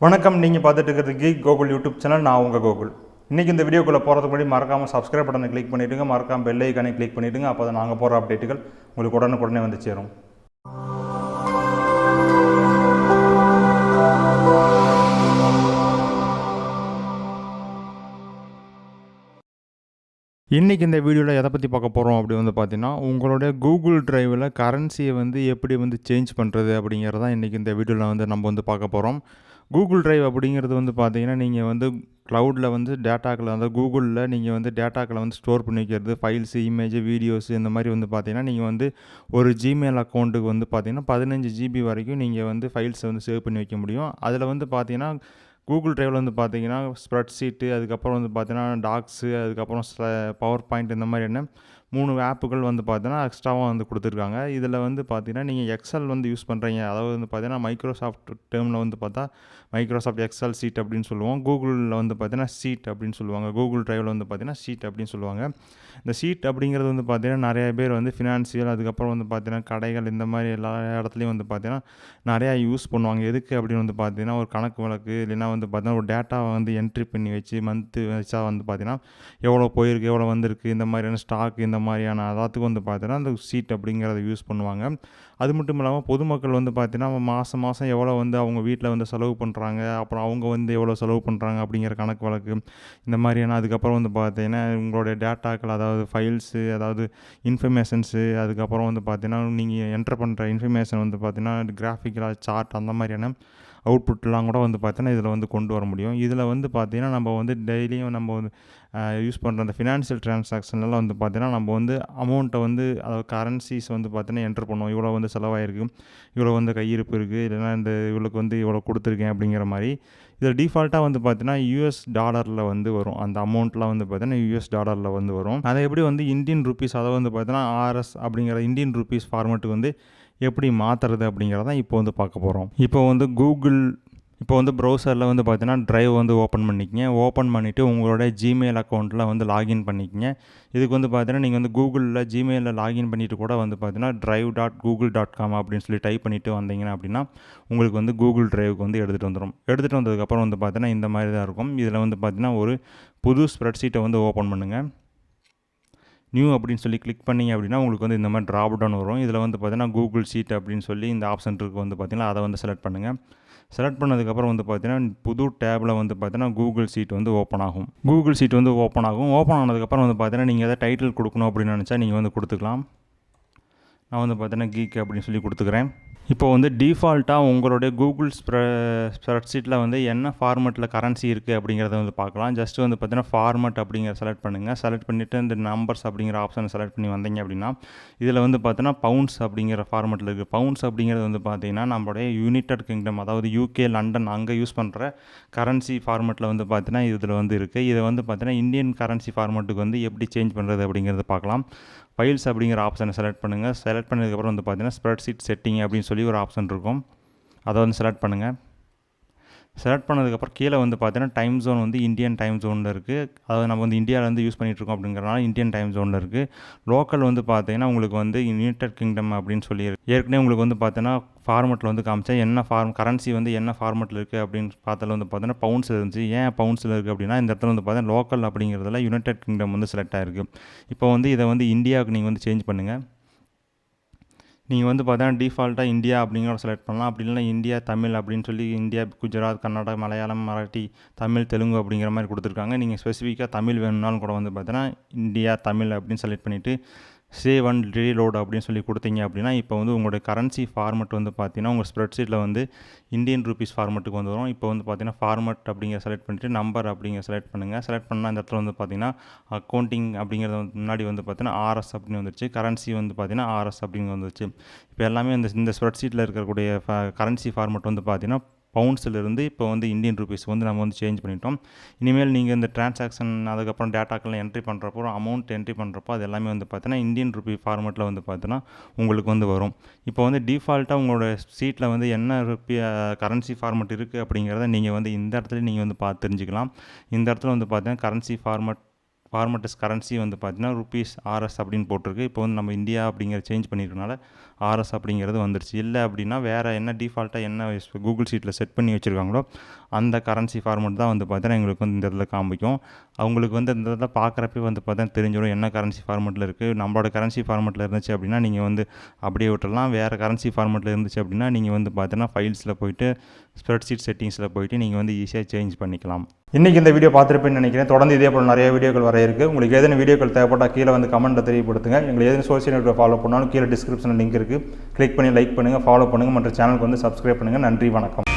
வணக்கம், நீங்கள் பார்த்துட்டு இருக்கிறது கீக் கோகுல் யூடியூப் சேனல். நான் உங்கள் கோகுல். இன்றைக்கி இந்த வீடியோக்குள்ளே போகிறதுக்கு முன்னாடி மறக்காமல் சப்ஸ்கிரைப் பட்டனை கிளிக் பண்ணிவிடுங்க, மறக்காமல் பெல் ஐக்கானை கிளிக் பண்ணிவிடுங்க. அப்போ தான் நாங்கள் போகிற அப்டேட்டுகள் உங்களுக்கு உடனுக்குடனே வந்து சேரும். இன்றைக்கி இந்த வீடியோவில் எதை பற்றி பார்க்க போகிறோம் அப்படி பார்த்தீங்கன்னா, உங்களுடைய கூகுள் டிரைவில் கரன்சியை எப்படி சேஞ்ச் பண்ணுறது அப்படிங்கிறதான் இன்றைக்கி இந்த வீடியோவில் நம்ம பார்க்க போகிறோம். கூகுள் டிரைவ் அப்படிங்கிறது பார்த்தீங்கன்னா, நீங்கள் க்ளவுடில் டேட்டாக்களை கூகுளில் நீங்கள் டேட்டாக்களை ஸ்டோர் பண்ணி வைக்கிறது, ஃபைல்ஸு, இமேஜ், வீடியோஸு இந்த மாதிரி பார்த்தீங்கன்னா, நீங்கள் ஒரு ஜிமெயில் அக்கௌண்ட்டுக்கு பார்த்தீங்கன்னா 15 GB வரைக்கும் நீங்கள் ஃபைல்ஸை சேவ் பண்ணி வைக்க முடியும். அதில் பார்த்தீங்கன்னா கூகுள் டிரைவில் பார்த்தீங்கன்னா ஸ்ப்ரெட்ஷீட்டு, அதுக்கப்புறம் பார்த்தீங்கன்னா டாக்ஸு, அதுக்கப்புறம் பவர் பாயிண்ட் இந்த மாதிரியான 3 ஆப்புகள் பார்த்தீங்கன்னா எக்ஸ்ட்ராவாக கொடுத்துருக்காங்க. இதில் பார்த்தீங்கன்னா நீங்கள் எக்ஸல் யூஸ் பண்ணுறீங்க, அதாவது பார்த்தீங்கன்னா மைக்ரோசாஃப்ட் டேர்மில் பார்த்தா மைக்ரோசாஃப்ட் எக்ஸல் சீட் அப்படின்னு சொல்லுவோம். கூகுளில் பார்த்தீங்கன்னா ஷீட் அப்படின்னு சொல்லுவாங்க. கூகுள் டிரைவில் பார்த்தீங்கன்னா ஷீட் அப்படின்னு சொல்லுவாங்க. இந்த ஷீட் அப்படிங்கிறது பார்த்தீங்கன்னா நிறைய பேர் ஃபினான்சியல், அதுக்கப்புறம் பார்த்தீங்கன்னா கடைகள், இந்த மாதிரி எல்லா இடத்துலையும் பார்த்தீங்கன்னா நிறையா யூஸ் பண்ணுவாங்க. எதுக்கு அப்படின்னு பார்த்தீங்கன்னா ஒரு கணக்கு வழக்கு, இல்லைன்னா பார்த்தீங்கன்னா ஒரு டேட்டாவை என்ட்ரி பண்ணி வச்சு மந்த்து வச்சா பார்த்தீங்கன்னா எவ்வளோ போயிருக்கு, எவ்வளோ வந்திருக்கு, இந்த மாதிரியான ஸ்டாக், இந்த மாதிரியான எல்லாத்துக்கும் பார்த்தீங்கன்னா அந்த ஷீட் அப்படிங்கிறத யூஸ் பண்ணுவாங்க. அது மட்டும் இல்லாமல் பொதுமக்கள் பார்த்தீங்கன்னா மாதம் மாதம் எவ்வளோ அவங்க வீட்டில் செலவு பண்ணுறாங்க, அப்புறம் அவங்க எவ்வளோ செலவு பண்ணுறாங்க அப்படிங்கிற கணக்கு வழக்கு, இந்த மாதிரியான அதுக்கப்புறம் பார்த்தீங்கன்னா உங்களுடைய டேட்டாக்கள், அதாவது ஃபைல்ஸு, அதாவது இன்ஃபர்மேஷன்ஸு, அதுக்கப்புறம் பார்த்தீங்கன்னா நீங்கள் என்டர் பண்ணுற இன்ஃபர்மேஷன் பார்த்தீங்கன்னா கிராஃபிக்கலாக சார்ட், அந்த மாதிரியான அவுட்புட்லாம் கூட பார்த்தீங்கன்னா இதில் கொண்டு வர முடியும். இதில் பார்த்தீங்கன்னா நம்ம டெய்லியும் நம்ம யூஸ் பண்ணுற அந்த ஃபினான்ஷியல் ட்ரான்சாக்ஷன்லாம் பார்த்தீங்கன்னா நம்ம அமௌண்ட்டை அதாவது கரன்சிஸ் பார்த்தீங்கன்னா என்டர் பண்ணுவோம். இவ்வளோ செலவாயிருக்கு, இவ்வளோ கையிருப்பு இருக்குது, இல்லைனா இந்த இவ்வளோக்கு இவ்வளோ கொடுத்துருக்கேன் அப்படிங்கிற மாதிரி. இதில் டிஃபால்ட்டாக பார்த்தீங்கன்னா யூஎஸ் டாலரில் வரும். அந்த அமௌண்ட்லாம் பார்த்தீங்கன்னா யூஎஸ் டாலரில் வரும். அதை எப்படி இந்தியன் ருப்பீஸ், அதை பார்த்தீங்கன்னா ஆர்எஸ் அப்படிங்கிற இந்தியன் ருப்பீஸ் ஃபார்மேட்டுக்கு எப்படி மாற்றுறது அப்படிங்கிறதான் இப்போ பார்க்க போகிறோம். இப்போ ப்ரௌசரில் பார்த்தீங்கன்னா ட்ரைவ் ஓப்பன் பண்ணிக்கங்க. ஓப்பன் பண்ணிவிட்டு உங்களோட ஜிமெயில் அக்கௌண்ட்டில் லாகின் பண்ணிக்கங்க. இதுக்கு பார்த்தீங்கன்னா நீங்கள் கூகுளில் ஜிமெயிலில் லாகின் பண்ணிவிட்டு கூட பார்த்தீங்கன்னா drive.google.com அப்படின்னு சொல்லி டைப் பண்ணிவிட்டு வந்தீங்கன்னா அப்படின்னா உங்களுக்கு கூகுள் டிரைவுக்கு எடுத்துகிட்டு வந்துடும். எடுத்துகிட்டு வந்ததுக்கப்புறம் பார்த்தீங்கன்னா இந்த மாதிரி தான் இருக்கும். இதில் பார்த்தீங்கன்னா ஒரு புது ஸ்ப்ரெட்ஷீட்டை ஓப்பன் பண்ணுங்கள். நியூ அப்படின்னு சொல்லி கிளிக் பண்ணிங்க அப்படின்னா உங்களுக்கு இந்த மாதிரி ட்ராப் டவுன் வரும். இதில் பார்த்தீங்கன்னா கூகுள் ஷீட் அப்படின்னு சொல்லி இந்த ஆப்ஷன் இருக்குது பார்த்தீங்கன்னா அதை செலக்ட் பண்ணுங்கள். செலக்ட் பண்ணதுக்கப்புறம் பார்த்தீங்கன்னா புது டேபில் பார்த்தீங்கன்னா கூகுள் ஷீட் ஓப்பன் ஆகும். கூகுள் ஷீட் ஓப்பன் ஆகும். ஓப்பன் ஆனதுக்கப்புறம் பார்த்தீங்கன்னா நீங்கள் எதாவது டைட்டில் கொடுக்கணும் அப்படின்னு நினச்சா நீங்கள் கொடுத்துக்கலாம். நான் பார்த்தீங்கன்னா கீக் அப்படின்னு சொல்லி கொடுத்துக்கிறேன். இப்போ டிஃபால்ட்டாக உங்களுடைய கூகுள் ஸ்ப்ரெட்ஷீட்டில் என்ன ஃபார்மெட்டில் கரன்சி இருக்குது அப்படிங்கிறத பார்க்கலாம். ஜஸ்ட் பார்த்தீங்கன்னா ஃபார்மெட் அப்படிங்கிற செலக்ட் பண்ணுங்கள். செலக்ட் பண்ணிவிட்டு இந்த நம்பர்ஸ் அப்படிங்கிற ஆப்ஷனை செலக்ட் பண்ணி வந்தீங்க அப்படின்னா இதில் பார்த்தீங்கன்னா பவுண்ட்ஸ் அப்படிங்கிற ஃபார்மெட்டில் இருக்குது. பவுண்ட்ஸ் அப்படிங்கிறது பார்த்தீங்கன்னா நம்மளுடைய யுனைடெட் கிங்டம், அதாவது யூகே, லண்டன் அங்கே யூஸ் பண்ணுற கரன்சி ஃபார்மெட்டில் பார்த்தீங்கன்னா இதில் இருக்குது. இதை பார்த்தீங்கன்னா இந்தியன் கரன்சி ஃபார்மெட்டுக்கு எப்படி சேஞ்ச் பண்ணுறது அப்படிங்கிறத பார்க்கலாம். ஃபைல்ஸ் அப்படிங்கிற ஆப்ஷனை செலக்ட் பண்ணுங்கள். செலக்ட் பண்ணதுக்கப்புறம் பார்த்தீங்கன்னா ஸ்ப்ரெட்ஷீட் செட்டிங் அப்படின்னு சொல்லி ஒரு ஆப்ஷன் இருக்கும். அதை செலக்ட் பண்ணுங்கள். செலக்ட் பண்ணதுக்கப்புறம் கீழே பார்த்தீங்கன்னா டைம் ஜோன் இந்தியன் டைம் ஜோனில் இருக்குது. அதாவது நம்ம இந்தியாவிலேருந்து யூஸ் பண்ணிகிட்ருக்கோம் அப்படிங்கிறனால இந்தியன் டைம் ஜோனில் இருக்குது. லோக்கல் பார்த்தீங்கன்னா உங்களுக்கு யுனைடெட் கிங்டம் அப்படின்னு சொல்லி ஏற்கனவே உங்களுக்கு பார்த்தீங்கன்னா ஃபார்மெட்டில் காமிச்சேன். என்ன கரன்சி என்ன ஃபார்மெட்டில் இருக்குது அப்படின்னு பார்த்ததில் பார்த்தீங்கன்னா பவுண்ட்ஸில் இருந்துச்சு. ஏன் பவுண்ட்ஸில் இருக்குது அப்படின்னா இந்த இடத்துல பார்த்தீங்கன்னா லோக்கல் அப்படிங்கிறதுல யுனைடெட் கிங்டம் செலக்ட் ஆகிருக்கு. இப்போ இதை இந்தியாவுக்கு நீங்கள் சேஞ்ச் பண்ணுங்கள். நீங்கள் பார்த்தீங்கன்னா டிஃபால்ட்டாக இந்தியா அப்படிங்கிற செலக்ட் பண்ணலாம். அப்படி இல்லைனா இந்தியா தமிழ் அப்படின்னு சொல்லி இந்தியா, குஜராத், கர்நாடகா, மலையாளம், மராட்டி, தமிழ், தெலுங்கு அப்படிங்கிற மாதிரி கொடுத்துருக்காங்க. நீங்கள் ஸ்பெசிஃபிக்காக தமிழ் வேணும்னாலும் கூட பார்த்தீங்கன்னா இந்தியா தமிழ் அப்படின்னு செலக்ட் பண்ணிவிட்டு சேவ் அண்ட் ரீலோட் அப்படின்னு சொல்லி கொடுத்தீங்க அப்படின்னா இப்போ உங்களுடைய கரன்சி ஃபார்மெட் பார்த்தீங்கன்னா உங்கள் ஸ்ப்ரெட்ஷீட்டில் இந்தியன் ருப்பீஸ் ஃபார்மெட்டுக்கு வரும். இப்போ பார்த்தீங்கன்னா ஃபார்மெட் அப்படிங்கிற செலக்ட் பண்ணிவிட்டு நம்பர் அப்படிங்கிற செலக்ட் பண்ணுங்கள். செலக்ட் பண்ணால் இந்த இடத்துல பார்த்தீங்கன்னா அக்கௌண்டிங் அப்படிங்கிறது முன்னாடி பார்த்தீங்கன்னா ஆர்எஸ் அப்படின்னு வந்துருச்சு. கரன்சி பார்த்தீங்கன்னா ஆர்எஸ் அப்படின்னு வந்துருச்சு. இப்போ எல்லாமே இந்த ஸ்ப்ரெட்ஷீட்டில் இருக்கக்கூடிய கரன்சி ஃபார்மெட் பார்த்தீங்கன்னா பவுண்ட்ஸிலிருந்து இப்போ இந்தியன் ருப்பீஸ் நம்ம சேஞ்ச் பண்ணிட்டோம். இனிமேல் நீங்கள் இந்த டிரான்சாக்ஷன், அதுக்கப்புறம் டேட்டாக்கெல்லாம் என்ட்ரி பண்ணுறப்போ, அமௌண்ட் என்ட்ரி பண்ணுறப்போ அது எல்லாமே பார்த்தீங்கன்னா இந்தியன் ருப்பி ஃபார்மெட்டில் பார்த்தீங்கன்னா உங்களுக்கு வரும். இப்போ டிஃபால்ட்டாக உங்களோட சீட்டில் என்ன ருப்பி கரன்சி ஃபார்மெட் இருக்குது அப்படிங்கிறத நீங்கள் இந்த இடத்துல நீங்கள் பார்த்து தெரிஞ்சுக்கலாம். இந்த இடத்துல பார்த்தீங்கன்னா கரன்சி ஃபார்மெட் இஸ் கரன்சி பார்த்தீங்கன்னா ருப்பீஸ் ஆர்எஸ் அப்படின்னு போட்டிருக்கு. இப்போ நம்ம இந்தியா அப்படிங்கிற சேஞ்ச் பண்ணியிருக்கனால ஆர்எஸ் அப்படிங்கிறது வந்துருச்சு. இல்லை அப்படின்னா வேறு என்ன டிஃபால்ட்டாக என்ன கூகுள் ஷீட்டில் செட் பண்ணி வச்சுருக்காங்களோ அந்த கரன்சி ஃபார்மெட் தான் வந்து பார்த்தீங்கன்னா எங்களுக்கு வந்து இந்த இதில் காமிக்கும். அவங்களுக்கு வந்து இந்த இதில் பார்க்குறப்பே வந்து பார்த்தீங்கன்னா தெரிஞ்சிடும் என்ன கரன்சி ஃபார்மெட்டில் இருக்குது. நம்மளோட கரன்சி ஃபார்மெட்டில் இருந்துச்சு அப்படின்னா நீங்கள் வந்து அப்படியே விட்டுடலாம். வேறு கரன்சி ஃபார்மெட்டில் இருந்துச்சு அப்படின்னா நீங்கள் வந்து பார்த்தீங்கன்னா ஃபைல்ஸில் போய்ட்டு ஸ்ப்ரெட்ஷீட் செட்டிங்ஸில் போய்ட்டு நீங்கள் வந்து ஈஸியாக சேஞ்ச் பண்ணிக்கலாம். இன்றைக்கி இந்த வீடியோ பார்த்துருப்பேன்னு நினைக்கிறேன். தொடர்ந்து இதே போல் நிறைய வீடியோக்கள் வர இருக்குது. உங்களுக்கு ஏதேனும் வீடியோக்கள் தேவைப்பட்டால் கீழே வந்து கமெண்ட்டில் தெரியப்படுத்துங்க. எங்களுக்கு ஏதேனும் சோஷியல் மீடியா ஃபாலோ பண்ணாலும் கீழே டிஸ்கிரிப்ஷனில் லிங்க் இருக்குது. கிளிக் பண்ணி லைக் பண்ணுங்கள், ஃபாலோ பண்ணுங்கள், மற்ற சேனலுக்கு வந்து சப்ஸ்கிரைப் பண்ணுங்கள். நன்றி, வணக்கம்.